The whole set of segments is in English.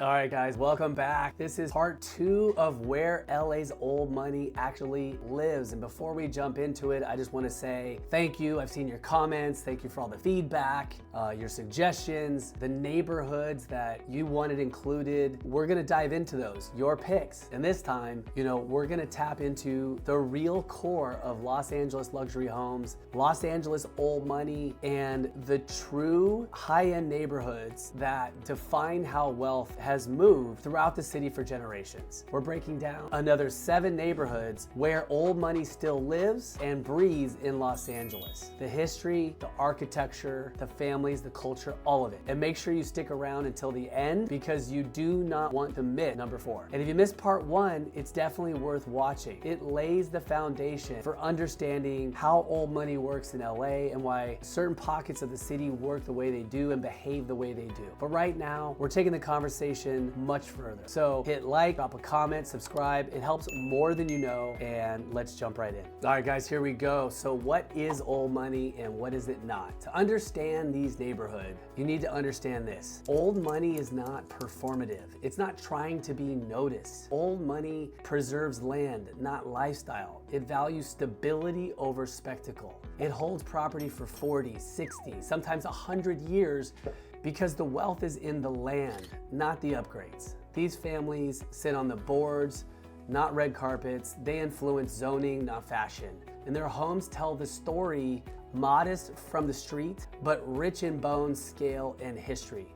All right, guys, welcome back. This is part 2 of where LA's old money actually lives. And before we jump into it, I just want to say thank you. I've seen your comments. Thank you for all the feedback, your suggestions, the neighborhoods that you wanted included. We're going to dive into those, your picks. And this time, we're going to tap into the real core of Los Angeles luxury homes, Los Angeles old money, and the true high-end neighborhoods that define how wealth has moved throughout the city for generations. We're breaking down another 7 neighborhoods where old money still lives and breathes in Los Angeles. The history, the architecture, the families, the culture, all of it. And make sure you stick around until the end because you do not want to miss number 4. And if you missed part 1, it's definitely worth watching. It lays the foundation for understanding how old money works in LA and why certain pockets of the city work the way they do and behave the way they do. But right now, we're taking the conversation much further. So hit like, drop a comment, subscribe. It helps more than you know, and let's jump right in. All right, guys, here we go. So what is old money and what is it not? To understand these neighborhoods, you need to understand this. Old money is not performative. It's not trying to be noticed. Old money preserves land, not lifestyle. It values stability over spectacle. It holds property for 40, 60, sometimes 100 years because the wealth is in the land, not the upgrades. These families sit on the boards, not red carpets. They influence zoning, not fashion. And their homes tell the story, modest from the street, but rich in bones, scale, and history.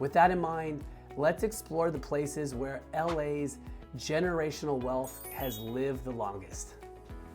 With that in mind, let's explore the places where LA's generational wealth has lived the longest.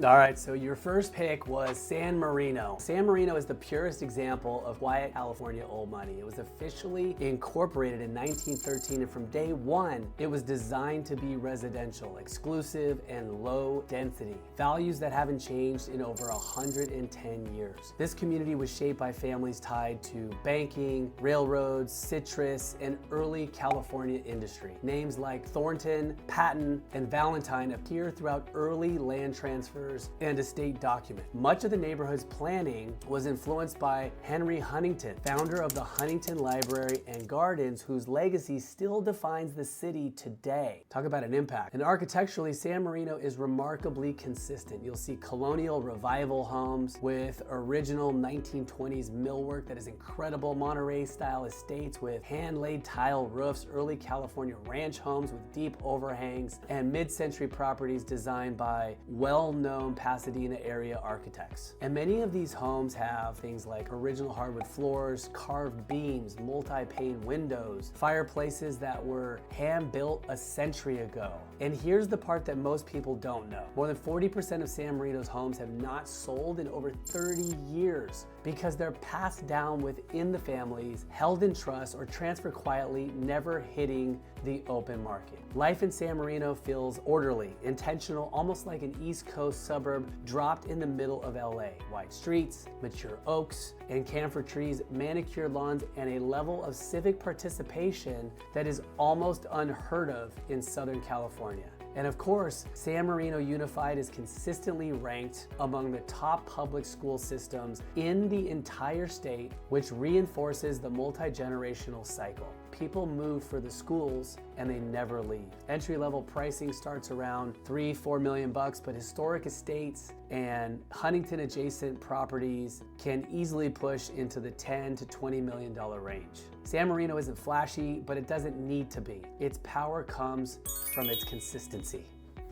All right, so your first pick was San Marino. San Marino is the purest example of quiet California old money. It was officially incorporated in 1913, and from day one, it was designed to be residential, exclusive, and low density. Values that haven't changed in over 110 years. This community was shaped by families tied to banking, railroads, citrus, and early California industry. Names like Thornton, Patton, and Valentine appear throughout early land transfers and estate documents. Much of the neighborhood's planning was influenced by Henry Huntington, founder of the Huntington Library and Gardens, whose legacy still defines the city today. Talk about an impact. And architecturally, San Marino is remarkably consistent. You'll see colonial revival homes with original 1920s millwork that is incredible, Monterey-style estates with hand-laid tile roofs, early California ranch homes with deep overhangs, and mid-century properties designed by well-known Pasadena area architects. And many of these homes have things like original hardwood floors, carved beams, multi-pane windows, fireplaces that were hand-built a century ago. And here's the part that most people don't know. More than 40% of San Marino's homes have not sold in over 30 years because they're passed down within the families, held in trust, or transferred quietly, never hitting the open market. Life in San Marino feels orderly, intentional, almost like an East Coast suburb dropped in the middle of LA. Wide streets, mature oaks and camphor trees, manicured lawns, and a level of civic participation that is almost unheard of in Southern California. And of course, San Marino Unified is consistently ranked among the top public school systems in the entire state, which reinforces the multi-generational cycle. People move for the schools and they never leave. Entry-level pricing starts around $3-4 million, but historic estates and Huntington adjacent properties can easily push into the $10 to $20 million range. San Marino isn't flashy, but it doesn't need to be. Its power comes from its consistency.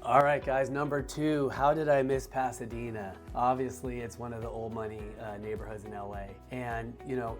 All right, guys, number 2, how did I miss Pasadena? Obviously, it's one of the old money neighborhoods in LA. And,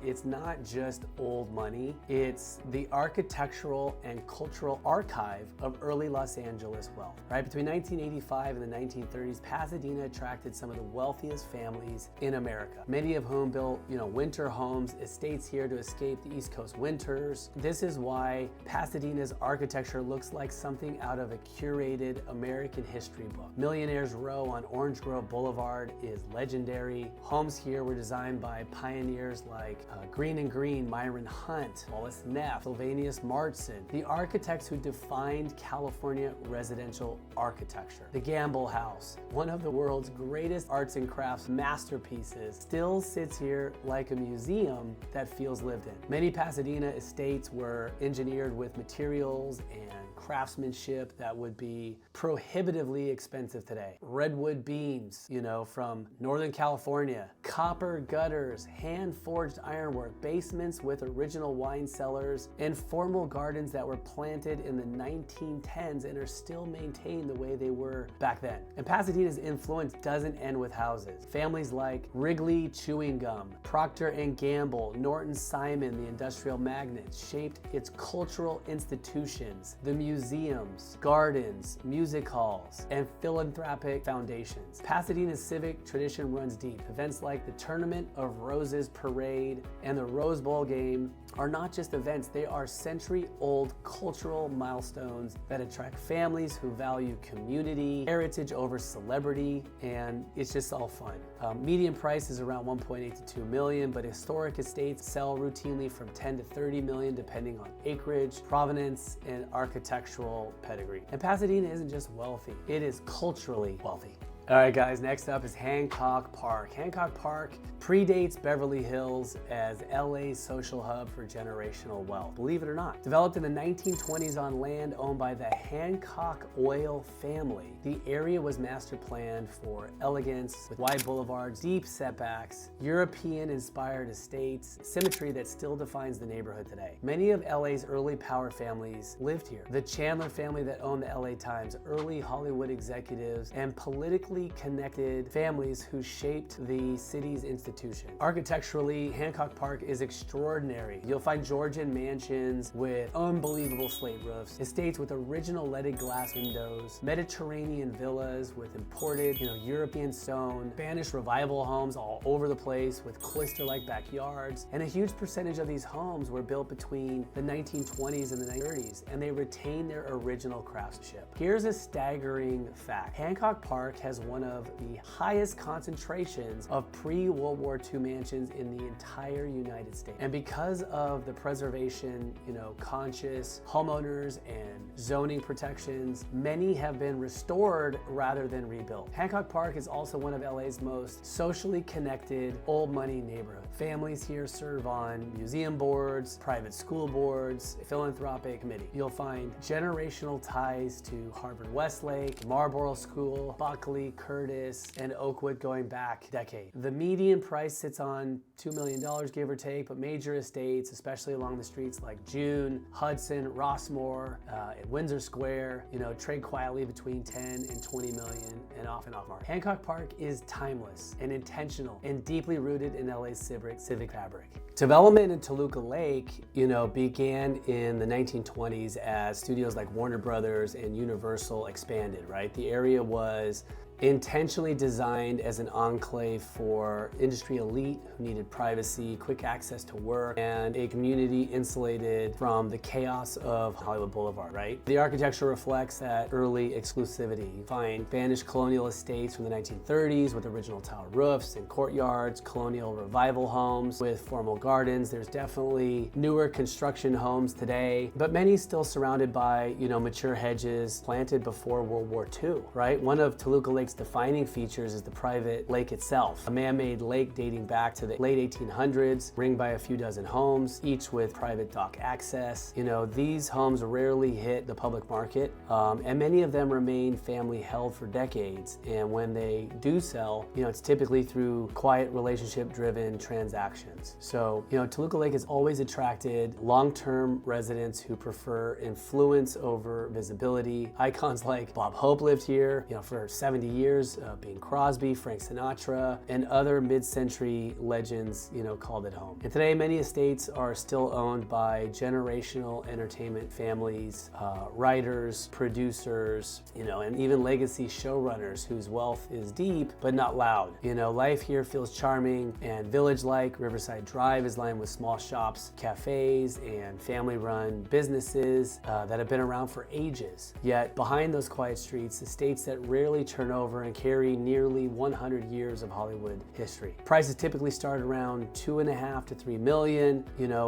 it's not just old money, it's the architectural and cultural archive of early Los Angeles wealth, right? Between 1985 and the 1930s, Pasadena attracted some of the wealthiest families in America, many of whom built, winter homes, estates here to escape the East Coast winters. This is why Pasadena's architecture looks like something out of a curated American American history book. Millionaires Row on Orange Grove Boulevard is legendary. Homes here were designed by pioneers like Green and Green, Myron Hunt, Wallace Neff, Sylvanus Martson, the architects who defined California residential architecture. The Gamble House, one of the world's greatest arts and crafts masterpieces, still sits here like a museum that feels lived in. Many Pasadena estates were engineered with materials and craftsmanship that would be prohibitively expensive today. Redwood beams, from Northern California, copper gutters, hand-forged ironwork, basements with original wine cellars, and formal gardens that were planted in the 1910s and are still maintained the way they were back then. And Pasadena's influence doesn't end with houses. Families like Wrigley Chewing Gum, Procter & Gamble, Norton Simon, the industrial magnates, shaped its cultural institutions, the museums, gardens, music halls, and philanthropic foundations. Pasadena's civic tradition runs deep. Events like the Tournament of Roses Parade and the Rose Bowl game are not just events, they are century-old cultural milestones that attract families who value community, heritage over celebrity, and it's just all fun. Median price is around 1.8 to 2 million, but historic estates sell routinely from 10 to 30 million depending on acreage, provenance, and architectural pedigree. And Pasadena isn't just wealthy, it is culturally wealthy. All right, guys, next up is Hancock Park. Hancock Park predates Beverly Hills as LA's social hub for generational wealth, believe it or not. Developed in the 1920s on land owned by the Hancock oil family, the area was master planned for elegance with wide boulevards, deep setbacks, European-inspired estates, symmetry that still defines the neighborhood today. Many of LA's early power families lived here. The Chandler family that owned the LA Times, early Hollywood executives, and politically connected families who shaped the city's institution. Architecturally, Hancock Park is extraordinary. You'll find Georgian mansions with unbelievable slate roofs, estates with original leaded glass windows, Mediterranean villas with imported, European stone, Spanish revival homes all over the place with cloister-like backyards, and a huge percentage of these homes were built between the 1920s and the 1930s, and they retain their original craftsmanship. Here's a staggering fact. Hancock Park has one of the highest concentrations of pre-World War II mansions in the entire United States. And because of the preservation, conscious homeowners and zoning protections, many have been restored rather than rebuilt. Hancock Park is also one of LA's most socially connected old money neighborhoods. Families here serve on museum boards, private school boards, philanthropic committee. You'll find generational ties to Harvard Westlake, Marlborough School, Buckley, Curtis, and Oakwood going back decades. The median price sits on $2 million, give or take, but major estates, especially along the streets like June, Hudson, Rossmore, and Windsor Square, trade quietly between 10 and 20 million and off market. Hancock Park is timeless and intentional and deeply rooted in LA's civic fabric. Development in Toluca Lake, began in the 1920s as studios like Warner Brothers and Universal expanded, right? The area was intentionally designed as an enclave for industry elite who needed privacy, quick access to work, and a community insulated from the chaos of Hollywood Boulevard, right? The architecture reflects that early exclusivity. You find Spanish colonial estates from the 1930s with original tile roofs and courtyards, colonial revival homes with formal gardens. There's definitely newer construction homes today, but many still surrounded by, mature hedges planted before World War II, right? One of Toluca Lake's defining features is the private lake itself, a man-made lake dating back to the late 1800s, ringed by a few dozen homes, each with private dock access. These homes rarely hit the public market, and many of them remain family held for decades. And when they do sell, it's typically through quiet relationship-driven transactions. So, Toluca Lake has always attracted long-term residents who prefer influence over visibility. Icons like Bob Hope lived here, for 70 years, Bing Crosby, Frank Sinatra, and other mid-century legends, called it home. And today, many estates are still owned by generational entertainment families, writers, producers, and even legacy showrunners whose wealth is deep but not loud. Life here feels charming and village-like. Riverside Drive is lined with small shops, cafes, and family-run businesses that have been around for ages. Yet behind those quiet streets, estates that rarely turn over and carry nearly 100 years of Hollywood history. Prices typically start around $2.5 to $3 million,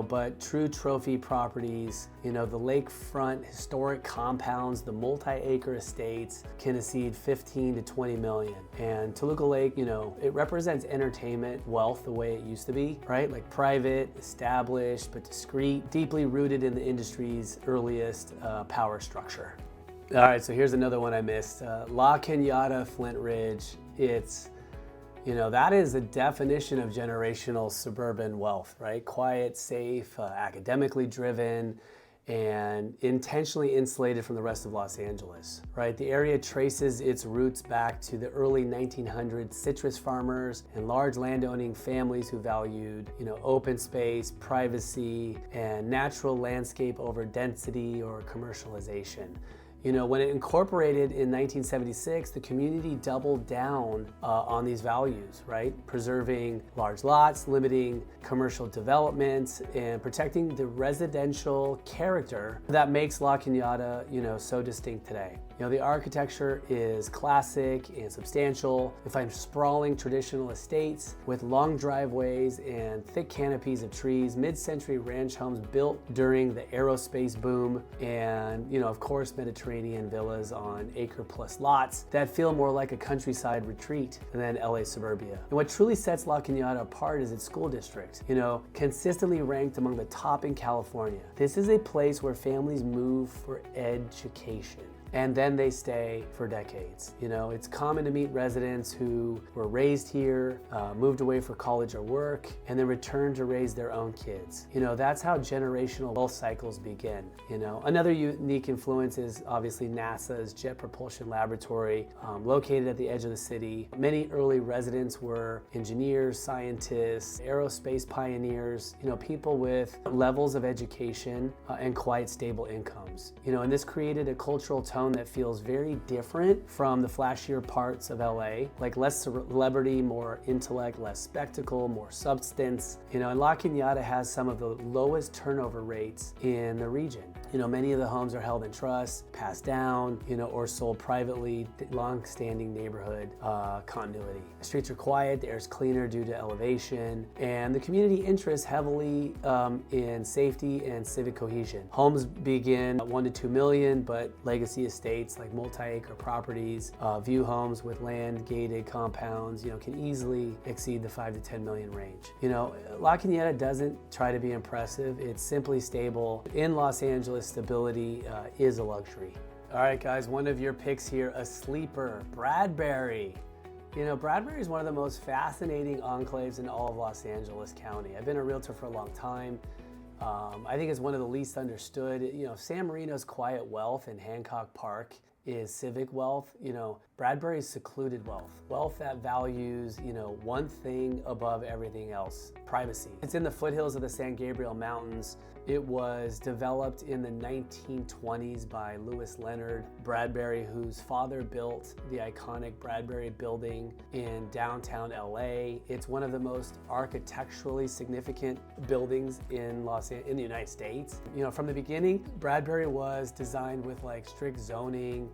but true trophy properties, the lakefront historic compounds, the multi-acre estates can exceed 15 to 20 million. And Toluca Lake, it represents entertainment wealth the way it used to be, right? Like private, established, but discreet, deeply rooted in the industry's earliest power structure. All right, so here's another one I missed. La Cañada, Flintridge. It's, that is a definition of generational suburban wealth, right? Quiet, safe, academically driven, and intentionally insulated from the rest of Los Angeles, right? The area traces its roots back to the early 1900s citrus farmers and large landowning families who valued, open space, privacy, and natural landscape over density or commercialization. When it incorporated in 1976, the community doubled down on these values, right? Preserving large lots, limiting commercial development, and protecting the residential character that makes La Cañada, so distinct today. The architecture is classic and substantial. You find sprawling traditional estates with long driveways and thick canopies of trees, mid-century ranch homes built during the aerospace boom, and, of course, Mediterranean villas on acre-plus lots that feel more like a countryside retreat than LA suburbia. And what truly sets La Cañada apart is its school district, consistently ranked among the top in California. This is a place where families move for education, and then they stay for decades. It's common to meet residents who were raised here, moved away for college or work, and then returned to raise their own kids. That's how generational wealth cycles begin. Another unique influence is obviously NASA's Jet Propulsion Laboratory, located at the edge of the city. Many early residents were engineers, scientists, aerospace pioneers, people with levels of education and quite stable incomes. And this created a cultural tone that feels very different from the flashier parts of LA, like less celebrity, more intellect, less spectacle, more substance. And La Cañada has some of the lowest turnover rates in the region. Many of the homes are held in trust, passed down, or sold privately, long-standing neighborhood continuity. The streets are quiet, the air is cleaner due to elevation, and the community interests heavily in safety and civic cohesion. Homes begin at 1 to 2 million, but legacy estates like multi-acre properties, view homes with land-gated compounds, can easily exceed the 5 to 10 million range. La Cañada doesn't try to be impressive, it's simply stable. In Los Angeles, stability is a luxury. All right, guys, one of your picks here, a sleeper, Bradberry. Bradbury is one of the most fascinating enclaves in all of Los Angeles County. I've been a realtor for a long time. I think it's one of the least understood. San Marino's quiet wealth in Hancock Park is civic wealth. Bradbury's secluded wealth. Wealth that values, one thing above everything else, privacy. It's in the foothills of the San Gabriel Mountains. It was developed in the 1920s by Lewis Leonard Bradbury, whose father built the iconic Bradbury building in downtown LA. It's one of the most architecturally significant buildings in the United States. From the beginning, Bradbury was designed with strict zoning,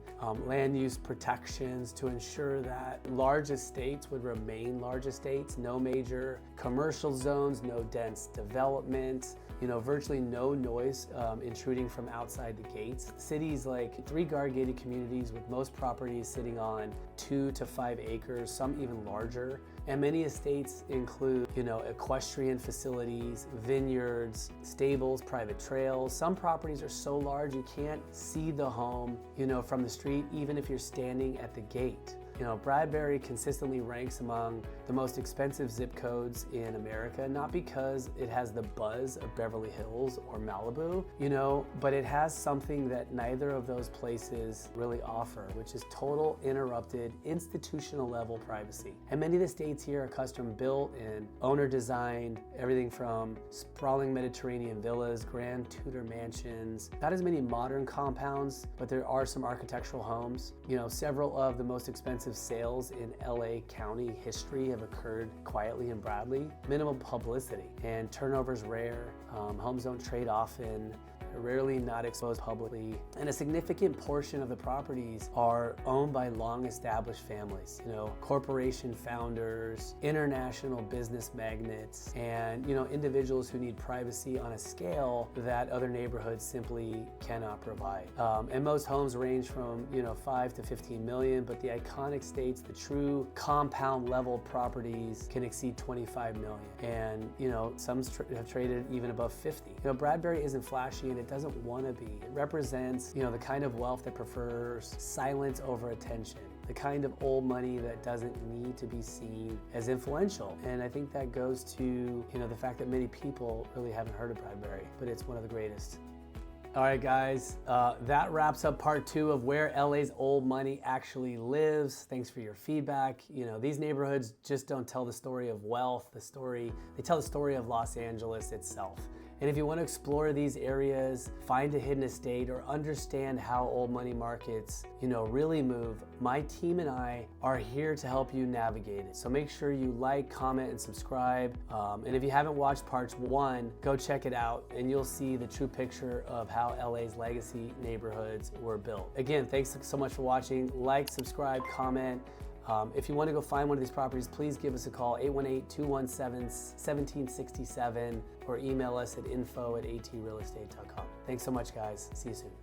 land use protections to ensure that large estates would remain large estates, no major commercial zones, no dense development, virtually no noise intruding from outside the gates. Cities like 3 guard-gated communities with most properties sitting on 2 to 5 acres, some even larger. And many estates include, equestrian facilities, vineyards, stables, private trails. Some properties are so large you can't see the home, from the street, even if you're standing at the gate. You know, Bradbury consistently ranks among the most expensive zip codes in America, not because it has the buzz of Beverly Hills or Malibu, you know, but it has something that neither of those places really offer, which is total uninterrupted institutional level privacy. And many of the estates here are custom built and owner designed, everything from sprawling Mediterranean villas, grand Tudor mansions, not as many modern compounds, but there are some architectural homes. You know, several of the most expensive sales in LA County history have occurred quietly in Bradley. Minimal publicity and turnover's rare. Homes don't trade often. Rarely not exposed publicly, and a significant portion of the properties are owned by long-established families, you know, corporation founders, international business magnates, and, you know, individuals who need privacy on a scale that other neighborhoods simply cannot provide. And most homes range from, you know, 5 to 15 million, but the iconic states, the true compound level properties can exceed 25 million. And, you know, some have traded even above 50. You know, Bradbury isn't flashy and it doesn't want to be. It represents, you know, the kind of wealth that prefers silence over attention, the kind of old money that doesn't need to be seen as influential. And I think that goes to, you know, the fact that many people really haven't heard of Bradbury, but it's one of the greatest. All right, guys, that wraps up part 2 of where LA's old money actually lives. Thanks for your feedback. You know, these neighborhoods just don't tell the story of wealth, they tell the story of Los Angeles itself. And if you want to explore these areas, find a hidden estate, or understand how old money markets, you know, really move, my team and I are here to help you navigate it. So make sure you like, comment, and subscribe. And if you haven't watched parts 1, go check it out and you'll see the true picture of how LA's legacy neighborhoods were built. Again, thanks so much for watching. Like, subscribe, comment. If you want to go find one of these properties, please give us a call, 818-217-1767, or email us at info@atrealestate.com. Thanks so much, guys. See you soon.